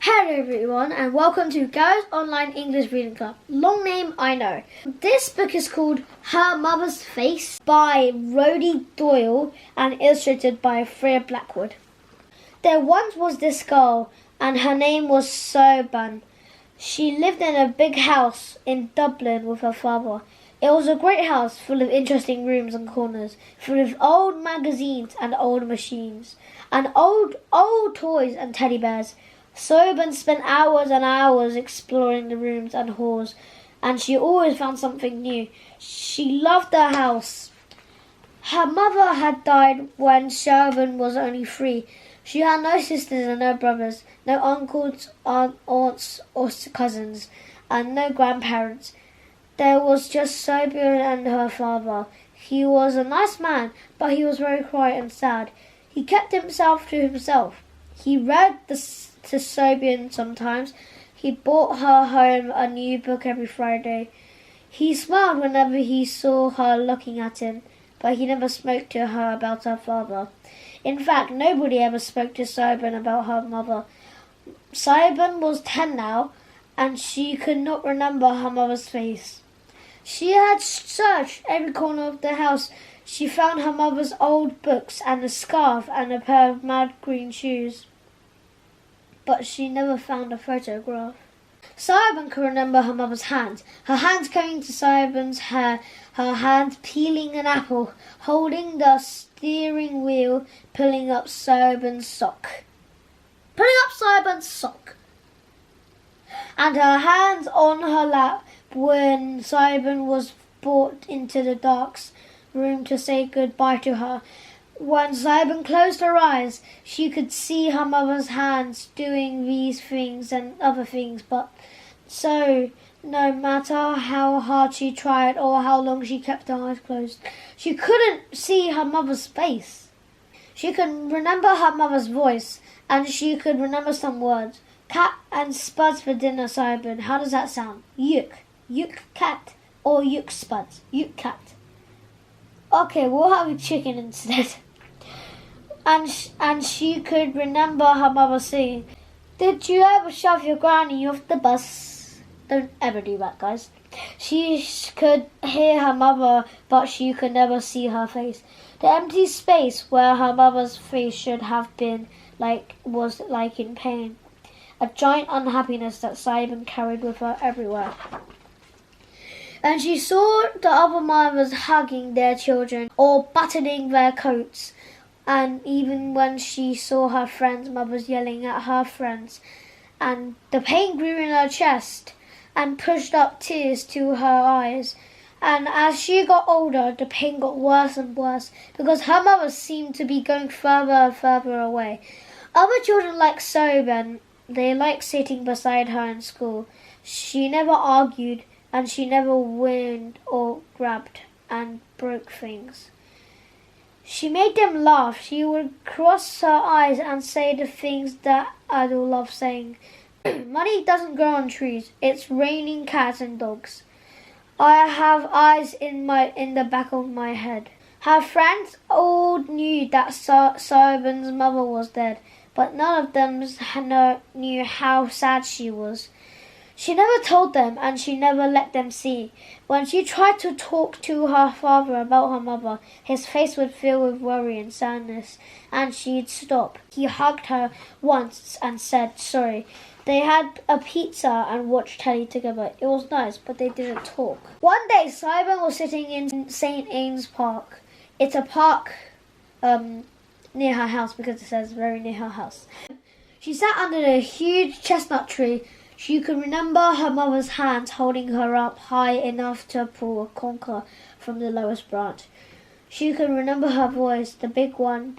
Hello everyone and welcome to Gareth's Online English Reading Club. Long name I know. This book is called Her Mother's Face by Rhodey Doyle and illustrated by Freya Blackwood. There once was this girl and her name was Siobhan. She lived in a big house in Dublin with her father. It was a great house full of interesting rooms and corners, full of old magazines and old machines, and old toys and teddy bears. Siobhan spent hours and hours exploring the rooms and halls, and she always found something new. She loved the house. Her mother had died when Siobhan was only 3. She had no sisters and no brothers, no uncles, aunts or cousins, and no grandparents. There was just Siobhan and her father. He was a nice man, but he was very quiet and sad. He kept himself to himself. He read to Siobhan sometimes. He brought her home a new book every Friday. He smiled whenever he saw her looking at him, but he never spoke to her about her father. In fact, nobody ever spoke to Siobhan about her mother. Siobhan was 10 now, and she could not remember her mother's face. She had searched every corner of the house. She found her mother's old books and a scarf and a pair of mad green shoes, but she never found a photograph. Siobhan could remember her mother's hands, her hands coming to Siobhan's hair, her hands peeling an apple, holding the steering wheel, pulling up Siobhan's sock. And her hands on her lap when Siobhan was brought into the dark room to say goodbye to her. When Siobhan closed her eyes, she could see her mother's hands doing these things and other things, but so no matter how hard she tried or how long she kept her eyes closed, she couldn't see her mother's face. She could remember her mother's voice, and she could remember some words. Cat and spuds for dinner, Siobhan. How does that sound? Yuk. Yuk cat or yuk spuds? Yuk cat. Okay, we'll have a chicken instead. And she could remember her mother saying, "Did you ever shove your granny off the bus?" Don't ever do that, guys. She could hear her mother, but she could never see her face. The empty space where her mother's face should have been was like in pain. A giant unhappiness that Siobhan carried with her everywhere. And she saw the other mothers hugging their children or buttoning their coats. And even when she saw her friends' mothers yelling at her friends, and the pain grew in her chest and pushed up tears to her eyes. And as she got older, the pain got worse and worse because her mother seemed to be going further and further away. Other children like Siobhan, they liked sitting beside her in school. She never argued, and she never whined or grabbed and broke things. She made them laugh. She would cross her eyes and say the things that adults love saying. Money doesn't grow on trees. It's raining cats and dogs. I have eyes in the back of my head. Her friends all knew that Siobhan's mother was dead, but none of them knew how sad she was. She never told them, and she never let them see. When she tried to talk to her father about her mother, his face would fill with worry and sadness, and she'd stop. He hugged her once and said sorry. They had a pizza and watched telly together. It was nice, but they didn't talk. One day, Siobhan was sitting in St. Anne's Park. It's a park near her house because it says very near her house. She sat under a huge chestnut tree. She could remember her mother's hands holding her up high enough to pull a conker from the lowest branch. She could remember her voice, the big one.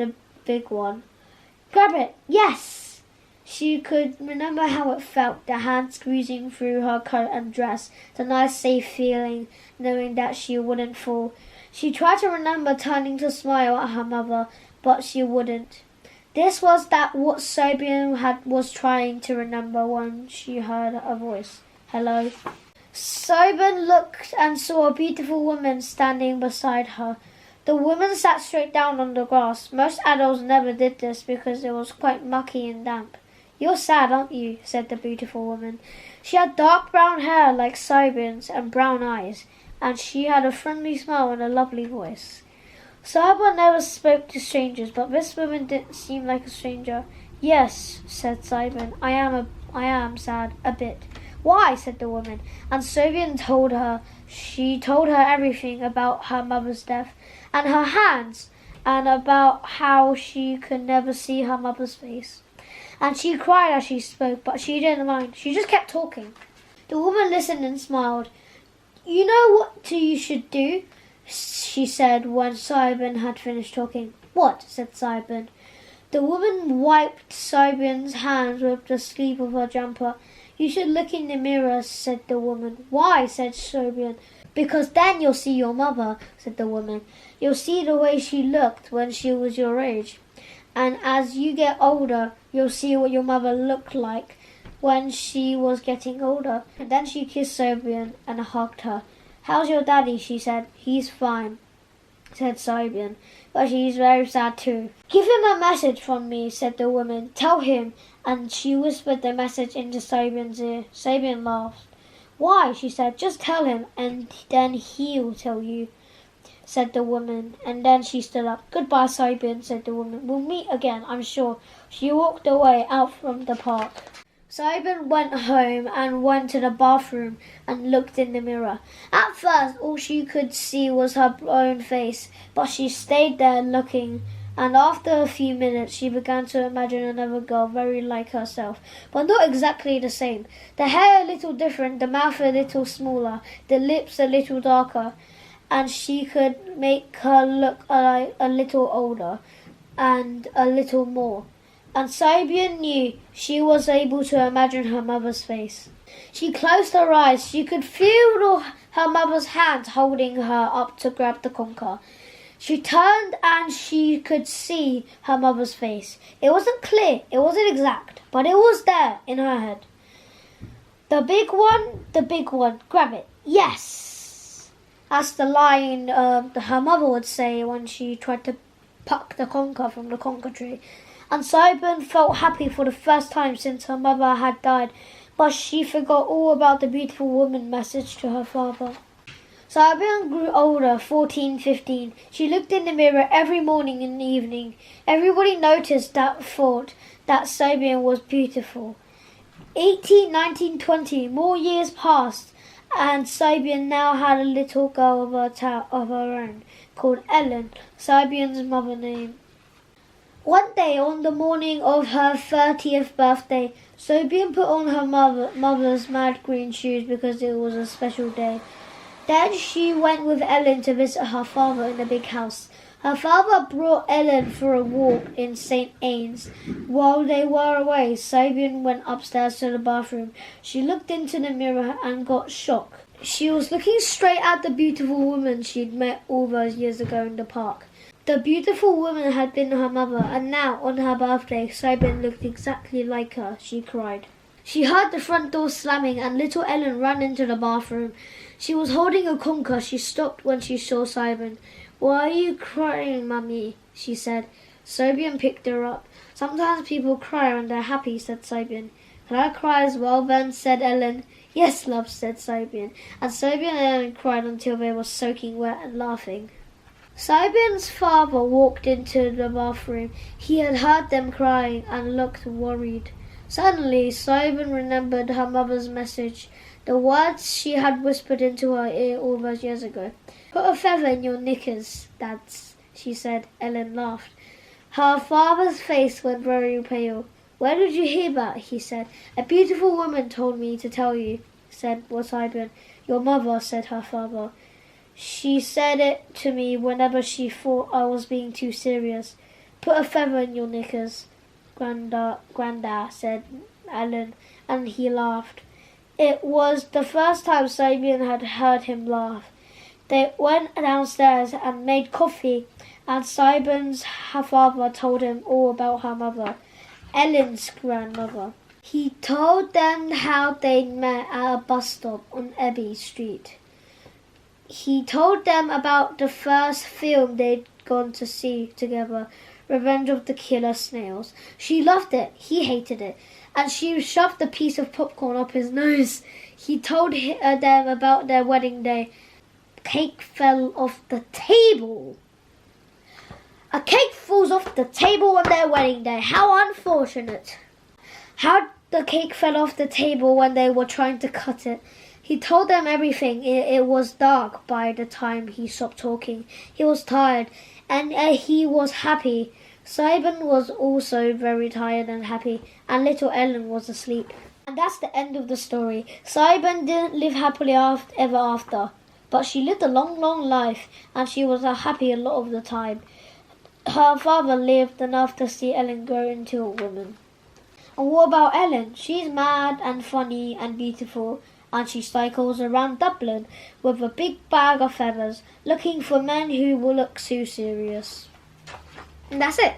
Grab it, yes! She could remember how it felt, the hand squeezing through her coat and dress, the nice safe feeling, knowing that she wouldn't fall. She tried to remember turning to smile at her mother, but she wouldn't. This was what Siobhan was trying to remember when she heard a voice. Hello. Siobhan looked and saw a beautiful woman standing beside her. The woman sat straight down on the grass. Most adults never did this because it was quite mucky and damp. "You're sad, aren't you?" said the beautiful woman. She had dark brown hair like Cybin's and brown eyes, and she had a friendly smile and a lovely voice. Cybin never spoke to strangers, but this woman didn't seem like a stranger. "Yes," said Cybin, I am sad, a bit." "Why?" said the woman, and Cybin told her. She told her everything about her mother's death, and her hands, and about how she could never see her mother's face. And she cried as she spoke, but she didn't mind. She just kept talking. The woman listened and smiled. "You know what you should do?" she said when Cybin had finished talking. "What?" said Cybin. The woman wiped Cybin's hands with the sleeve of her jumper. "You should look in the mirror," said the woman. "Why?" said Cybin. "Because then you'll see your mother," said the woman. "You'll see the way she looked when she was your age. And as you get older, you'll see what your mother looked like when she was getting older." And then she kissed Cybin and hugged her. "How's your daddy?" she said. "He's fine," said Cybin, "but he's very sad too." "Give him a message from me," said the woman. "Tell him." And she whispered the message into Cybin's ear. Cybin laughed. "Why?" she said. "Just tell him, and then he'll tell you," said the woman, and then she stood up. "Goodbye, Cybin," said the woman. "We'll meet again, I'm sure." She walked away out from the park. Cybin went home and went to the bathroom and looked in the mirror. At first, all she could see was her own face, but she stayed there looking, and after a few minutes she began to imagine another girl very like herself, but not exactly the same. The hair a little different, the mouth a little smaller, the lips a little darker, and she could make her look a little older and a little more. And Cybin knew she was able to imagine her mother's face. She closed her eyes. She could feel her mother's hands holding her up to grab the conker. She turned and she could see her mother's face. It wasn't clear, it wasn't exact, but it was there in her head. The big one, grab it. Yes! That's the line her mother would say when she tried to pluck the conker from the conker tree. And Cybin felt happy for the first time since her mother had died, but she forgot all about the beautiful woman's message to her father. Cybin grew older, 14, 15. She looked in the mirror every morning and evening. Everybody noticed that thought that Cybin was beautiful. 18, 19, 20, more years passed, and Cybin now had a little girl of her own, called Ellen, Cybin's mother name. One day, on the morning of her 30th birthday, Cybin put on her mother's mad green shoes because it was a special day. Then she went with Ellen to visit her father in the big house. Her father brought Ellen for a walk in St. Anne's. While they were away, Cybin went upstairs to the bathroom. She looked into the mirror and got shocked. She was looking straight at the beautiful woman she'd met all those years ago in the park. The beautiful woman had been her mother, and now, on her birthday, Cybin looked exactly like her. She cried. She heard the front door slamming, and little Ellen ran into the bathroom. She was holding a conker. She stopped when she saw Cybin. "Why are you crying, Mummy?" she said. Cybin picked her up. "Sometimes people cry when they're happy," said Cybin. "Can I cry as well then?" said Ellen. "Yes, love," said Cybin. And Cybin and Ellen cried until they were soaking wet and laughing. Cybin's father walked into the bathroom. He had heard them crying and looked worried. Suddenly, Cybin remembered her mother's message, the words she had whispered into her ear all those years ago. "Put a feather in your knickers, Dads," she said. Ellen laughed. Her father's face went very pale. "Where did you hear that?" he said. "A beautiful woman told me to tell you," said Cybin. "Your mother," said her father. "She said it to me whenever she thought I was being too serious. Put a feather in your knickers, Granda," said Ellen, and he laughed. It was the first time Cybin had heard him laugh. They went downstairs and made coffee, and Cybin's father told him all about her mother, Ellen's grandmother. He told them how they'd met at a bus stop on Abbey Street. He told them about the first film they'd gone to see together, Revenge of the Killer Snails. She loved it. He hated it. and she shoved a piece of popcorn up his nose. He told them about their wedding day. Cake fell off the table. A cake falls off the table on their wedding day. How unfortunate. How the cake fell off the table when they were trying to cut it. He told them everything. It was dark by the time he stopped talking. He was tired, and he was happy. Simon was also very tired and happy, and little Ellen was asleep. And that's the end of the story. Simon didn't live happily ever after, but she lived a long, long life, and she was happy a lot of the time. Her father lived enough to see Ellen grow into a woman. And what about Ellen? She's mad and funny and beautiful, and she cycles around Dublin with a big bag of feathers, looking for men who will look too serious. And that's it.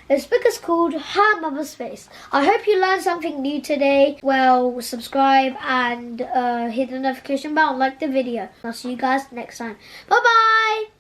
This book is called Her Mother's Face. I hope you learned something new today. Well, subscribe and hit the notification bell and like the video. I'll see you guys next time. Bye-bye!